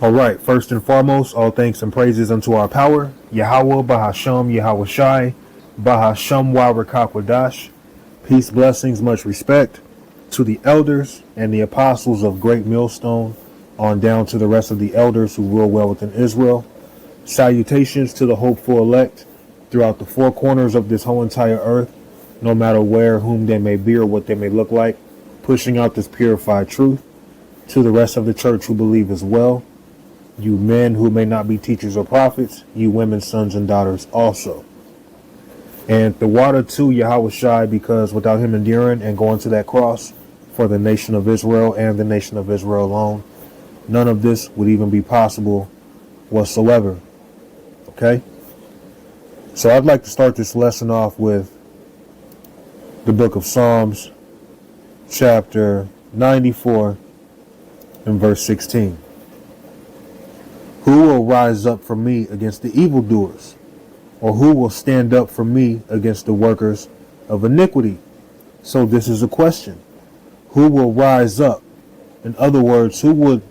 All right, first and foremost, all thanks and praises unto our power, Yahweh, Bahasham, Yahweh Shai, Bahasham Wawakakwadash. Peace, blessings, much respect to the elders and the apostles of Great Millstone, on down to the rest of the elders who rule well within Israel. Salutations to the hopeful elect throughout the four corners of this whole entire earth, no matter where, whom they may be or what they may look like, pushing out this purified truth. To the rest of the church who believe as well, you men who may not be teachers or prophets, you women, sons and daughters also. And the water to Yahweh Shai, because without him enduring and going to that cross for the nation of Israel and the nation of Israel alone, none of this would even be possible whatsoever. Okay? So I'd like to start this lesson off with the book of Psalms, chapter 94 and verse 16. Who will rise up for me against the evildoers? Or who will stand up for me against the workers of iniquity? So this is a question. Who will rise up? In other words, who will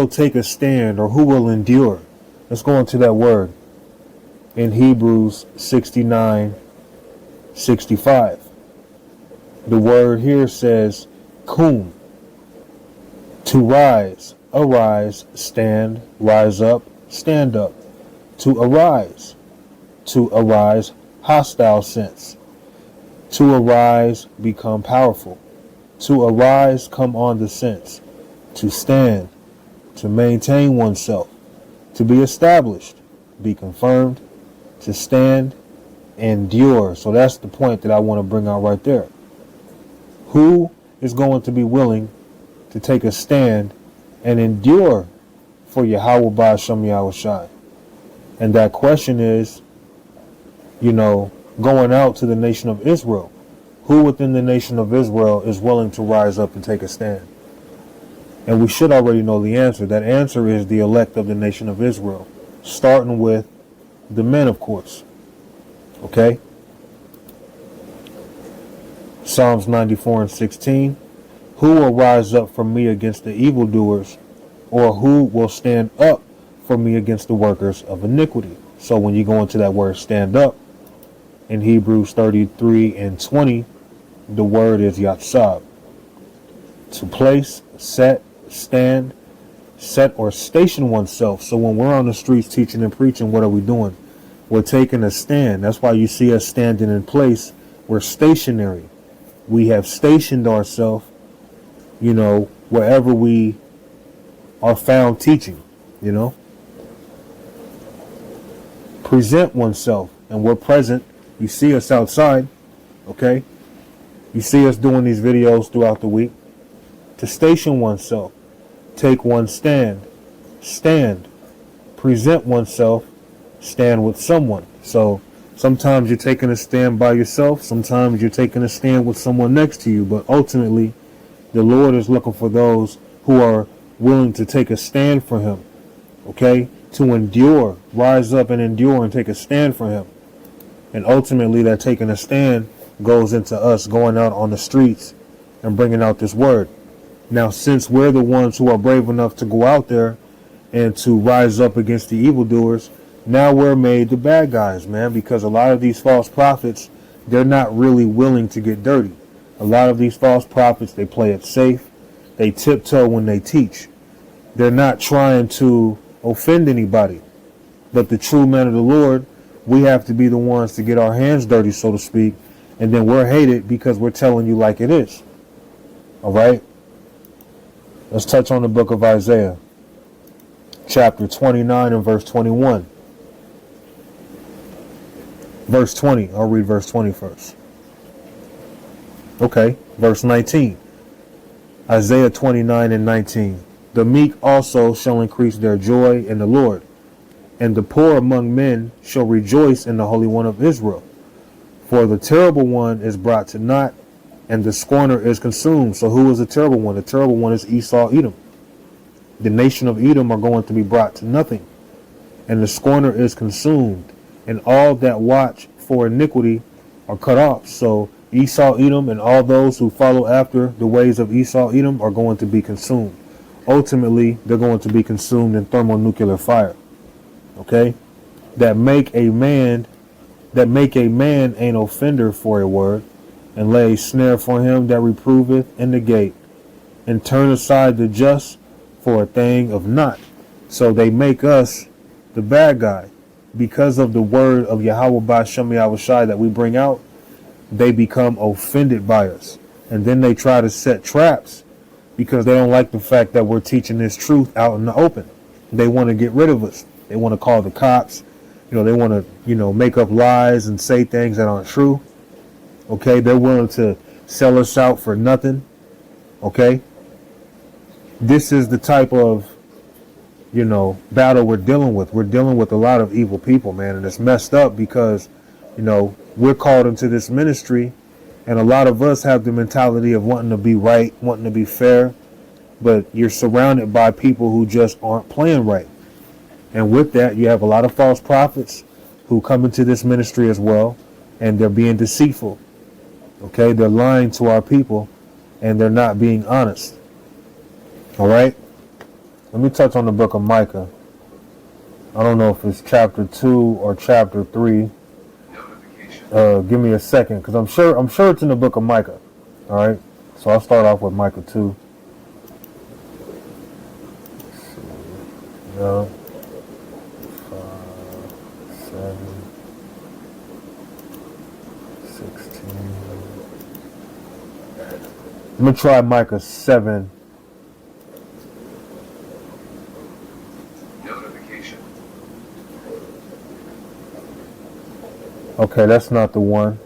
take a stand, or who will endure? Let's go into that word in Hebrews 69:65. The word here says kum, to rise, arise, stand, rise up, stand up. To arise, hostile sense. To arise, become powerful. To arise, come on the sense. To stand, to maintain oneself. To be established, be confirmed. To stand, endure. So that's the point that I want to bring out right there. Who is going to be willing to take a stand and endure for Yahweh Ba'ashem Yahweh Shai? And that question is, going out to the nation of Israel. Who within the nation of Israel is willing to rise up and take a stand? And we should already know the answer. That answer is the elect of the nation of Israel, starting with the men, of course. Okay? Psalms 94:16. Who will rise up for me against the evildoers, or who will stand up for me against the workers of iniquity? So when you go into that word stand up, in Hebrews 33:20, the word is yatsab. To place, set, stand, set or station oneself. So when we're on the streets teaching and preaching, what are we doing? We're taking a stand. That's why you see us standing in place. We're stationary. We have stationed ourselves, wherever we are found teaching, Present oneself, and we're present. You see us outside, okay? You see us doing these videos throughout the week. To station oneself, take one stand, present oneself, stand with someone. So sometimes you're taking a stand by yourself, sometimes you're taking a stand with someone next to you, but ultimately the Lord is looking for those who are willing to take a stand for him, okay? To endure, rise up and endure and take a stand for him. And ultimately that taking a stand goes into us going out on the streets and bringing out this word. Now, since we're the ones who are brave enough to go out there and to rise up against the evildoers, now we're made the bad guys, man, because a lot of these false prophets, they're not really willing to get dirty. A lot of these false prophets, they play it safe. They tiptoe when they teach. They're not trying to offend anybody. But the true men of the Lord, we have to be the ones to get our hands dirty, so to speak, and then we're hated because we're telling you like it is. All right? Let's touch on the book of Isaiah, chapter 29 and verse 21. Verse 20. I'll read verse 20 first. Okay, verse 19. Isaiah 29:19. The meek also shall increase their joy in the Lord, and the poor among men shall rejoice in the Holy One of Israel. For the terrible one is brought to naught, and the scorner is consumed. So who is the terrible one? The terrible one is Esau, Edom. The nation of Edom are going to be brought to nothing, and the scorner is consumed, and all that watch for iniquity are cut off. So Esau, Edom, and all those who follow after the ways of Esau, Edom are going to be consumed. ultimately they're going to be consumed in thermonuclear fire. Okay? That make a man an offender for a word, and lay a snare for him that reproveth in the gate, and turn aside the just for a thing of naught. So they make us the bad guy. Because of the word of Yahweh Ba'Shem Yahushai that we bring out, they become offended by us. And then they try to set traps because they don't like the fact that we're teaching this truth out in the open. They want to get rid of us. They want to call the cops. They want to, make up lies and say things that aren't true. Okay, they're willing to sell us out for nothing. Okay, this is the type of, battle we're dealing with. We're dealing with a lot of evil people, man, and it's messed up because, we're called into this ministry, and a lot of us have the mentality of wanting to be right, wanting to be fair, but you're surrounded by people who just aren't playing right. And with that, you have a lot of false prophets who come into this ministry as well, and they're being deceitful. Okay, they're lying to our people, and they're not being honest. All right, let me touch on the book of Micah. I don't know if it's chapter 2 or chapter 3. Give me a second, because I'm sure it's in the book of Micah. All right, so I'll start off with Micah 2. Yeah. 5, 7, 16. I'm gonna try Micah 7. Notification. Okay, that's not the one.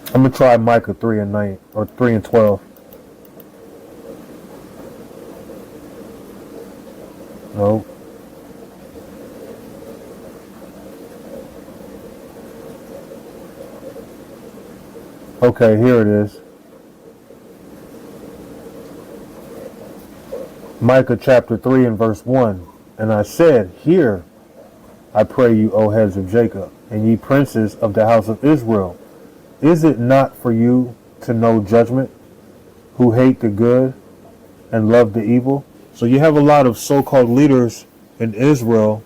I'm gonna try Micah 3 and 9 or 3 and 12. No. Okay, here it is. Micah chapter 3 and verse 1. And I said, Hear, I pray you, O heads of Jacob, and ye princes of the house of Israel. Is it not for you to know judgment, who hate the good and love the evil? So you have a lot of so-called leaders in Israel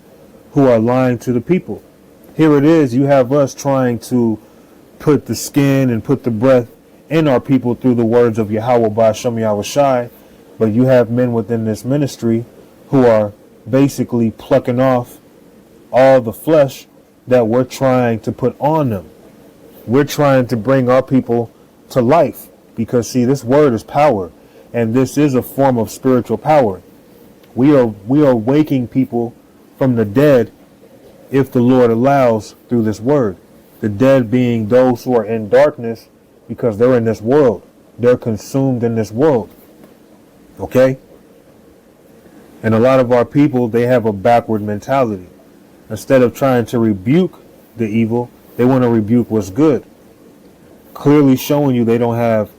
who are lying to the people. Here it is, you have us trying to put the skin and put the breath in our people through the words of Yahweh Ba'Shem Yahushai, but you have men within this ministry who are basically plucking off all the flesh that we're trying to put on them. We're trying to bring our people to life because, see, this word is power, and this is a form of spiritual power. We are waking people from the dead, if the Lord allows, through this word. The dead being those who are in darkness because they're in this world. They're consumed in this world. Okay? And a lot of our people, they have a backward mentality. Instead of trying to rebuke the evil, they want to rebuke what's good. Clearly showing you they don't have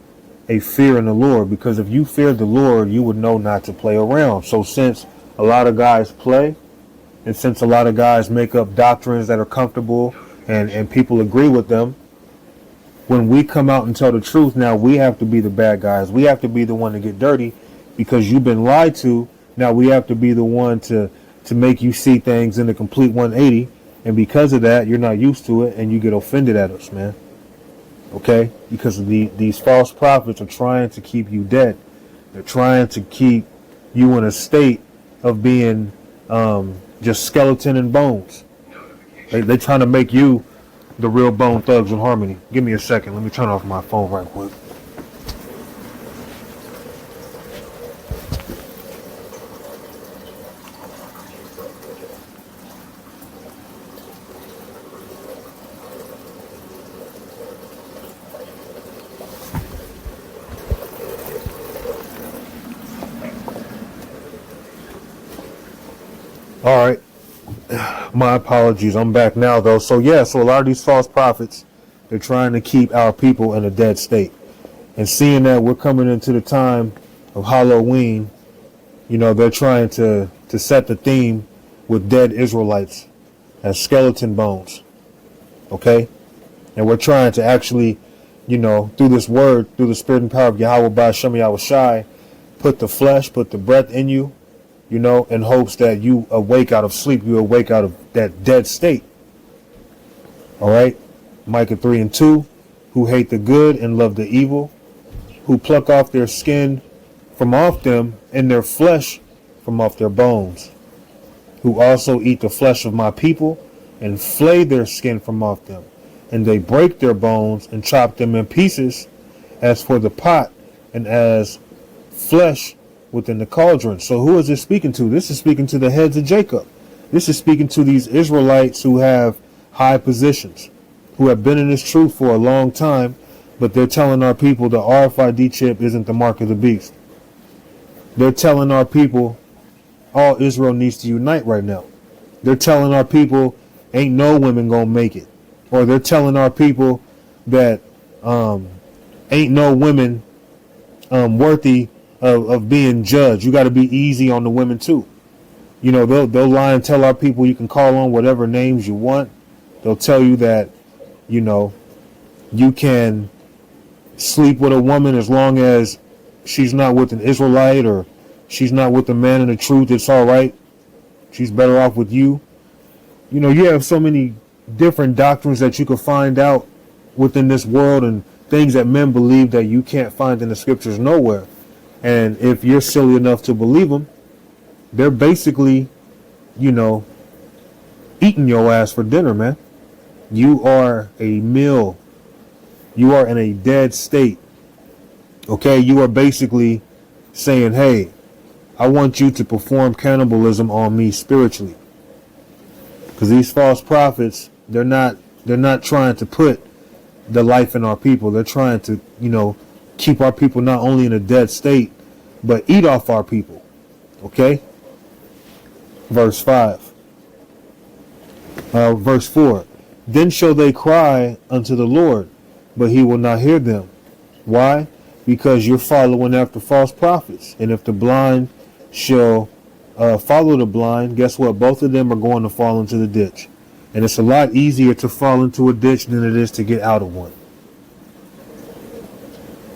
a fear in the Lord, because if you feared the Lord, you would know not to play around. So since a lot of guys play, and since a lot of guys make up doctrines that are comfortable and people agree with them, when we come out and tell the truth, now we have to be the bad guys. We have to be the one to get dirty because you've been lied to. Now we have to be the one to make you see things in a complete 180. And because of that, you're not used to it and you get offended at us, man. Okay? Because these false prophets are trying to keep you dead. They're trying to keep you in a state of being just skeleton and bones. They're trying to make you the real Bone Thugs and Harmony. Give me a second. Let me turn off my phone right quick. All right. My apologies. I'm back now, though. So, yeah, so a lot of these false prophets, they're trying to keep our people in a dead state. And seeing that we're coming into the time of Halloween, they're trying to set the theme with dead Israelites as skeleton bones. Okay? And we're trying to actually through this word, through the spirit and power of Yahweh by Shem Yahweh Shai, put the flesh, put the breath in you, in hopes that you awake out of sleep, you awake out of that dead state. All right. Micah 3:2, who hate the good and love the evil, who pluck off their skin from off them and their flesh from off their bones, who also eat the flesh of my people and flay their skin from off them, and they break their bones and chop them in pieces as for the pot and as flesh within the cauldron. So who is this speaking to? This is speaking to the heads of Jacob. This is speaking to these Israelites who have high positions, who have been in this truth for a long time, but they're telling our people the RFID chip isn't the mark of the beast. They're telling our people all Israel needs to unite right now. They're telling our people ain't no women gonna make it. Or they're telling our people that ain't no women worthy of being judged. You got to be easy on the women too. They'll lie and tell our people you can call on whatever names you want. They'll tell you that, you can sleep with a woman as long as she's not with an Israelite or she's not with a man in the truth. It's all right. She's better off with you. You have so many different doctrines that you can find out within this world and things that men believe that you can't find in the scriptures nowhere. And if you're silly enough to believe them, they're basically, eating your ass for dinner, man. You are a meal. You are in a dead state. Okay, you are basically saying, hey, I want you to perform cannibalism on me spiritually. Because these false prophets, they're not trying to put the life in our people. They're trying to, keep our people not only in a dead state, but eat off our people. Okay? Verse 5. Verse 4. Then shall they cry unto the Lord, but he will not hear them. Why? Because you're following after false prophets. And if the blind shall follow the blind, guess what? Both of them are going to fall into the ditch. And it's a lot easier to fall into a ditch than it is to get out of one.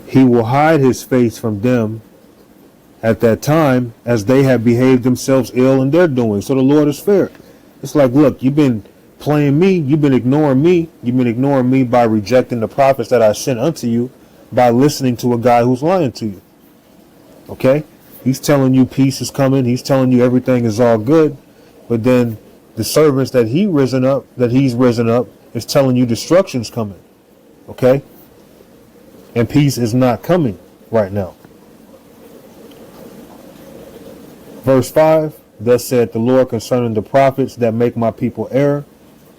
He will hide his face from them at that time as they have behaved themselves ill in their doing. So the Lord is fair. It's like, look, you've been playing me. You've been ignoring me. You've been ignoring me by rejecting the prophets that I sent unto you, by listening to a guy who's lying to you. Okay? He's telling you peace is coming. He's telling you everything is all good. But then the servants that he's risen up, is telling you destruction's coming. Okay? And peace is not coming right now. Verse 5, thus said the Lord concerning the prophets that make my people err,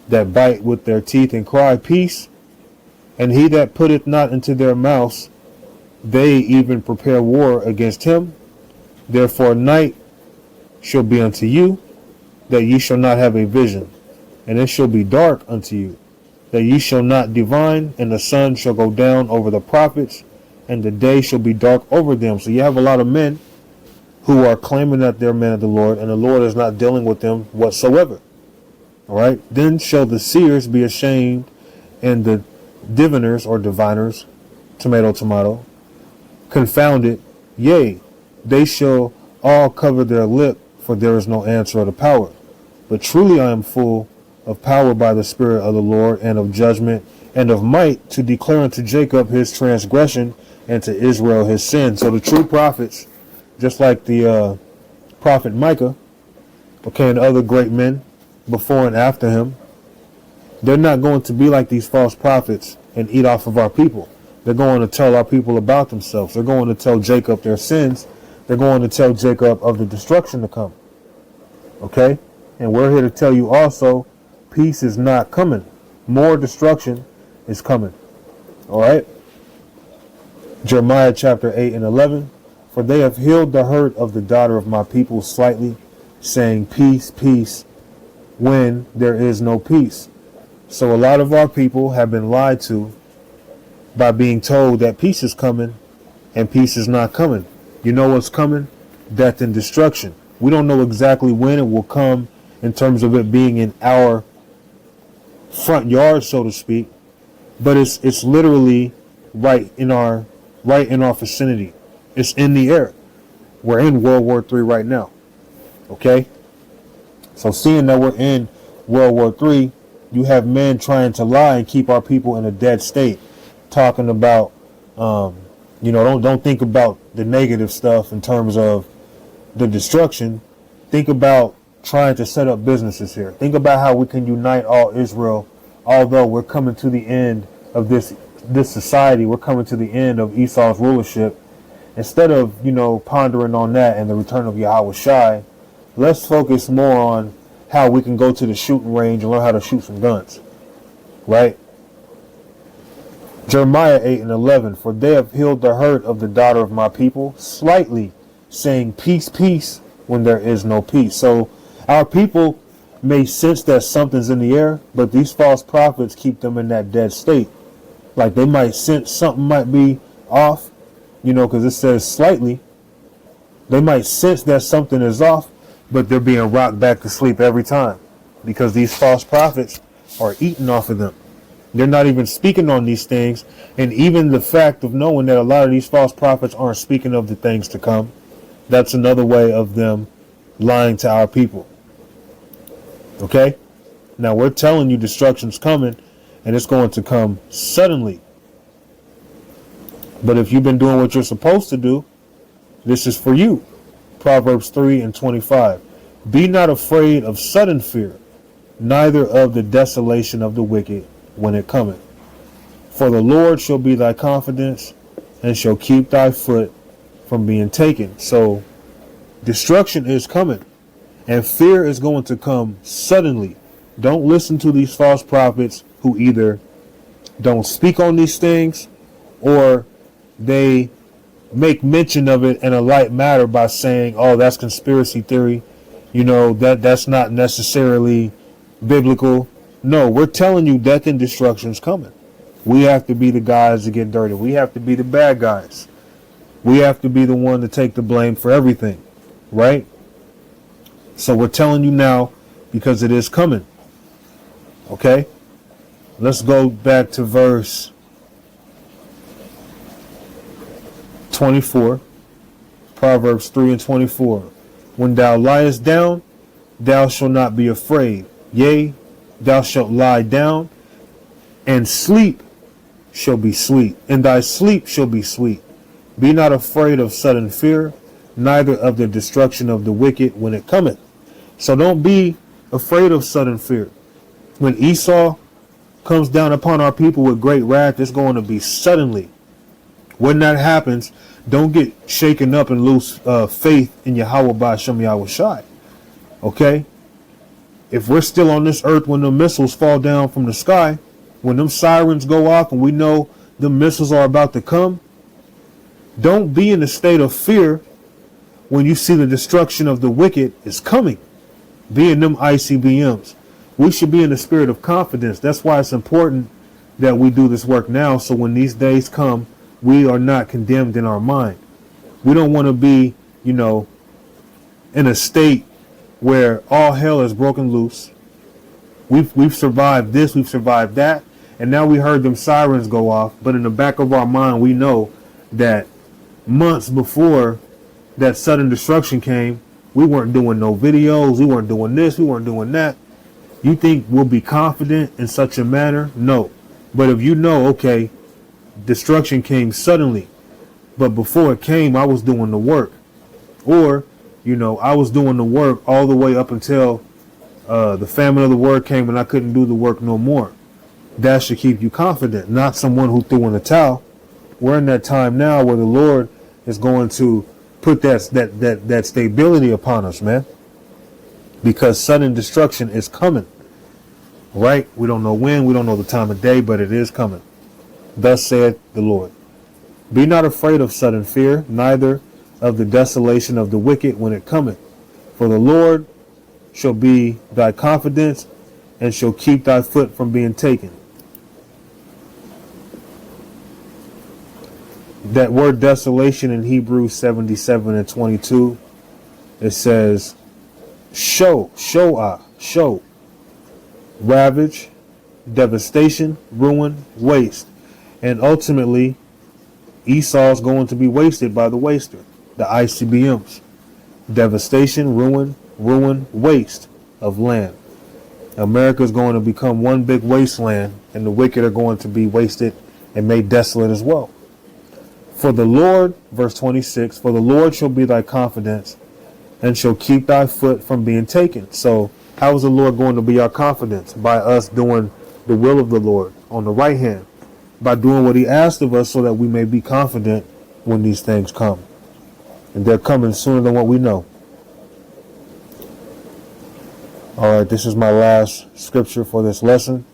that bite with their teeth and cry peace, and he that putteth not into their mouths, they even prepare war against him. Therefore night shall be unto you, that ye shall not have a vision, and it shall be dark unto you, that ye shall not divine, and the sun shall go down over the prophets, and the day shall be dark over them. So you have a lot of men who are claiming that they're men of the Lord, and the Lord is not dealing with them whatsoever. All right. Then shall the seers be ashamed, and the diviners or diviners, tomato, confounded. Yea, they shall all cover their lip, for there is no answer of the power. But truly I am full of power by the Spirit of the Lord, and of judgment, and of might, to declare unto Jacob his transgression, and to Israel his sin. So the true prophets, just like the prophet Micah, okay, and other great men before and after him, they're not going to be like these false prophets and eat off of our people. They're going to tell our people about themselves. They're going to tell Jacob their sins. They're going to tell Jacob of the destruction to come. Okay? And we're here to tell you also, peace is not coming. More destruction is coming. All right? Jeremiah chapter 8 and 11. For they have healed the hurt of the daughter of my people slightly, saying, peace, peace, when there is no peace. So a lot of our people have been lied to by being told that peace is coming, and peace is not coming. You know what's coming? Death and destruction. We don't know exactly when it will come in terms of it being in our front yard, so to speak, but it's literally right in our vicinity. It's in the air. We're in World War III right now. Okay? So seeing that we're in World War III, you have men trying to lie and keep our people in a dead state, talking about, don't think about the negative stuff in terms of the destruction. Think about trying to set up businesses here. Think about how we can unite all Israel, although we're coming to the end of this society. We're coming to the end of Esau's rulership. Instead of, pondering on that and the return of Yahweh Shai, let's focus more on how we can go to the shooting range and learn how to shoot some guns. Right? Jeremiah 8:11, for they have healed the hurt of the daughter of my people slightly, saying peace, peace, when there is no peace. So our people may sense that something's in the air, but these false prophets keep them in that dead state. Like they might sense something might be off, because it says slightly. They might sense that something is off, but they're being rocked back to sleep every time because these false prophets are eating off of them. They're not even speaking on these things. And even the fact of knowing that a lot of these false prophets aren't speaking of the things to come, that's another way of them lying to our people. Okay? Now we're telling you destruction's coming, and it's going to come suddenly. But if you've been doing what you're supposed to do, this is for you. Proverbs 3:25. Be not afraid of sudden fear, neither of the desolation of the wicked when it cometh. For the Lord shall be thy confidence, and shall keep thy foot from being taken. So destruction is coming, and fear is going to come suddenly. Don't listen to these false prophets who either don't speak on these things, or they make mention of it in a light matter by saying, oh, that's conspiracy theory. That's not necessarily biblical. No, we're telling you death and destruction's coming. We have to be the guys to get dirty. We have to be the bad guys. We have to be the one to take the blame for everything. Right? So we're telling you now because it is coming. Okay? Let's go back to verse 24. Proverbs 3:24. When thou liest down, thou shalt not be afraid. Yea, thou shalt lie down, and sleep shall be sweet. And thy sleep shall be sweet. Be not afraid of sudden fear, neither of the destruction of the wicked when it cometh. So don't be afraid of sudden fear. When Esau comes down upon our people with great wrath, it's going to be suddenly. When that happens, don't get shaken up and lose faith in Yahweh Ba'ashem Yahweh Shai. Okay? If we're still on this earth when the missiles fall down from the sky, when them sirens go off and we know the missiles are about to come, don't be in a state of fear when you see the destruction of the wicked is coming. Be in them ICBMs. We should be in the spirit of confidence. That's why it's important that we do this work now, so when these days come, we are not condemned in our mind. We don't want to be, in a state where all hell is broken loose. We've survived this, we've survived that, and now we heard them sirens go off, but in the back of our mind we know that months before that sudden destruction came, we weren't doing no videos, we weren't doing this, we weren't doing that. You think we'll be confident in such a manner? No. But if you know, okay, destruction came suddenly, but before it came, I was doing the work. Or, I was doing the work all the way up until the famine of the word came and I couldn't do the work no more. That should keep you confident, not someone who threw in the towel. We're in that time now where the Lord is going to put that stability upon us, man. Because sudden destruction is coming. Right? We don't know when, we don't know the time of day, but it is coming. Thus saith the Lord. Be not afraid of sudden fear, neither of the desolation of the wicked when it cometh. For the Lord shall be thy confidence, and shall keep thy foot from being taken. That word desolation in Hebrews 77:22, it says, show, ravage, devastation, ruin, waste. And ultimately, Esau's going to be wasted by the waster, the ICBMs. Devastation, ruin, waste of land. America is going to become one big wasteland, and the wicked are going to be wasted and made desolate as well. For the Lord, verse 26, for the Lord shall be thy confidence and shall keep thy foot from being taken. So how is the Lord going to be our confidence? By us doing the will of the Lord on the right hand, by doing what he asked of us so that we may be confident when these things come. And they're coming sooner than what we know. All right, this is my last scripture for this lesson.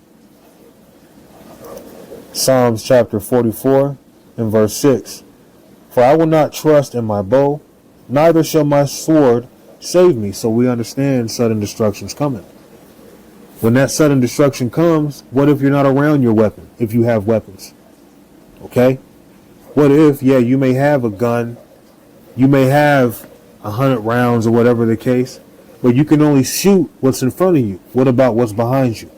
Psalms chapter 44 and verse 6. For I will not trust in my bow, neither shall my sword save me. So we understand sudden destruction's coming. When that sudden destruction comes, what if you're not around your weapon, if you have weapons? Okay? What if, yeah, you may have a gun, you may have 100 rounds or whatever the case, but you can only shoot what's in front of you. What about what's behind you?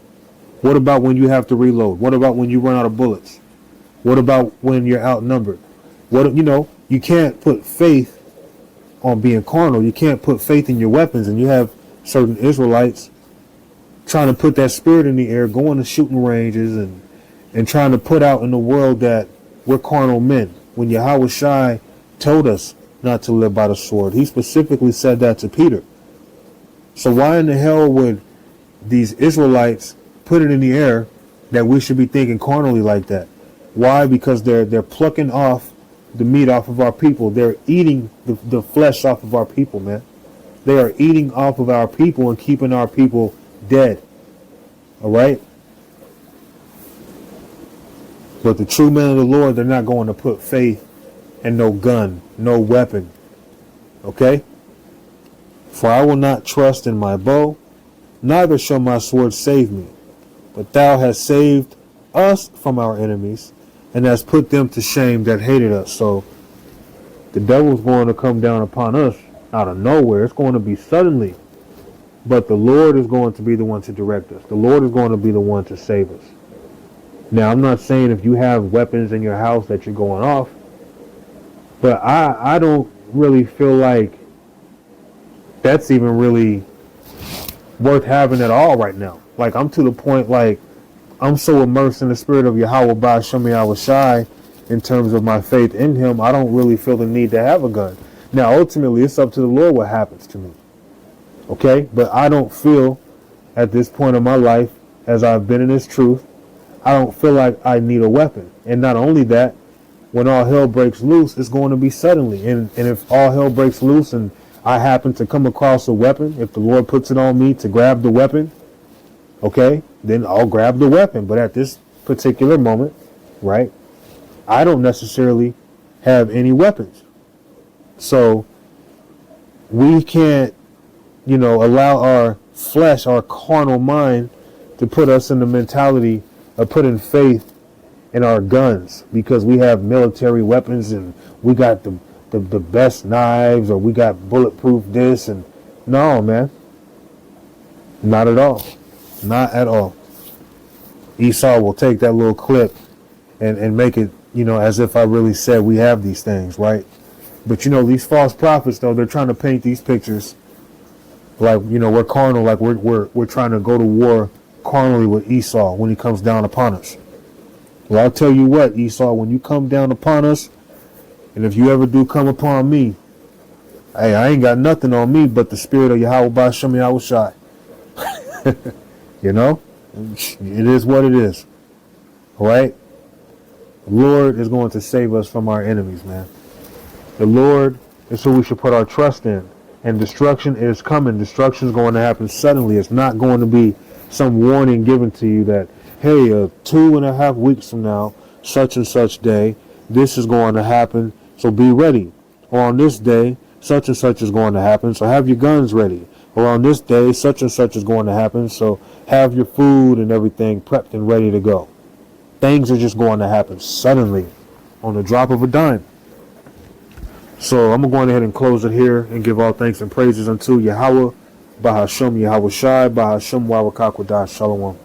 What about when you have to reload? What about when you run out of bullets? What about when you're outnumbered? You can't put faith on being carnal. You can't put faith in your weapons. And you have certain Israelites trying to put that spirit in the air, going to shooting ranges and trying to put out in the world that we're carnal men. When Yahweh Shai told us not to live by the sword, he specifically said that to Peter. So why in the hell would these Israelites put it in the air that we should be thinking carnally like that? Why? Because they're plucking off the meat off of our people. They're eating the flesh off of our people, man. They are eating off of our people and keeping our people dead. All right? But the true men of the Lord, they're not going to put faith in no gun, no weapon. Okay? For I will not trust in my bow, neither shall my sword save me. But thou hast saved us from our enemies, and hast put them to shame that hated us. So the devil's going to come down upon us out of nowhere. It's going to be suddenly. But the Lord is going to be the one to direct us. The Lord is going to be the one to save us. Now, I'm not saying if you have weapons in your house that you're going off, but I don't really feel like that's even really worth having at all right now. Like, I'm to the point, like, I'm so immersed in the spirit of Yahweh Ba'Shem Yahweh Shai in terms of my faith in him, I don't really feel the need to have a gun. Now, ultimately, it's up to the Lord what happens to me. Okay? But I don't feel at this point in my life, as I've been in this truth, I don't feel like I need a weapon. And not only that, when all hell breaks loose, it's going to be suddenly. And if all hell breaks loose and I happen to come across a weapon, if the Lord puts it on me to grab the weapon, okay, then I'll grab the weapon. But at this particular moment, right, I don't necessarily have any weapons. So we can't, allow our flesh, our carnal mind to put us in the mentality of putting faith in our guns because we have military weapons and we got the best knives or we got bulletproof this and no, man. Not at all. Not at all. Esau will take that little clip and make it, as if I really said we have these things, right? But these false prophets, though, they're trying to paint these pictures like, we're carnal, like we're trying to go to war carnally with Esau when he comes down upon us. Well, I'll tell you what, Esau, when you come down upon us, and if you ever do come upon me, hey, I ain't got nothing on me but the spirit of Yahweh Ba'Shem Yahweh Shai. It is what it is. All right? The Lord is going to save us from our enemies, man. The Lord is who we should put our trust in. And destruction is coming. Destruction is going to happen suddenly. It's not going to be some warning given to you that, hey, 2.5 weeks from now, such and such day, this is going to happen, so be ready. Or on this day, such and such is going to happen, so have your guns ready. Or on this day, such and such is going to happen, so have your food and everything prepped and ready to go. Things are just going to happen suddenly on the drop of a dime. So I'm going to go ahead and close it here and give all thanks and praises unto Yahweh, Bahashem Yahweh Shai, Bahashem Wawakakwadash, Shalom.